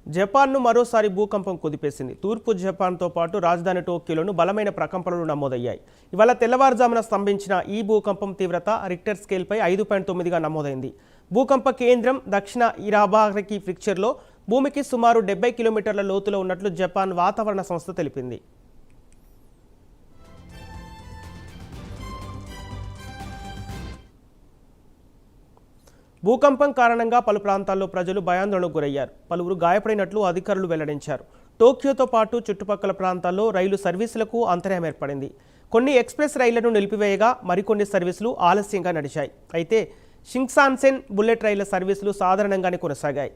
జపాన్ను మరోసారి భూకంపం కుదిపేసింది. తూర్పు జపాన్తో పాటు రాజధాని టోక్యోలోనూ బలమైన ప్రకంపనలు నమోదయ్యాయి. ఇవాళ తెల్లవారుజామున స్తంభించిన ఈ భూకంపం తీవ్రత రిక్టర్ స్కేల్పై 5.9గా నమోదైంది. భూకంప కేంద్రం దక్షిణ ఇరాబాకి ప్రిఫెక్చర్లో భూమికి సుమారు 70 కిలోమీటర్ల లోతులో ఉన్నట్లు జపాన్ వాతావరణ సంస్థ తెలిపింది. భూకంపం కారణంగా పలు ప్రాంతాల్లో ప్రజలు భయాందోళనకు గురయ్యారు. పలువురు గాయపడినట్లు అధికారులు వెల్లడించారు. టోక్యోతో పాటు చుట్టుపక్కల ప్రాంతాల్లో రైలు సర్వీసులకు అంతరాయం ఏర్పడింది. కొన్ని ఎక్స్ప్రెస్ రైళ్లను నిలిపివేయగా మరికొన్ని సర్వీసులు ఆలస్యంగా నడిచాయి. అయితే షింకాన్సెన్ బుల్లెట్ రైళ్ల సర్వీసులు సాధారణంగానే కొనసాగాయి.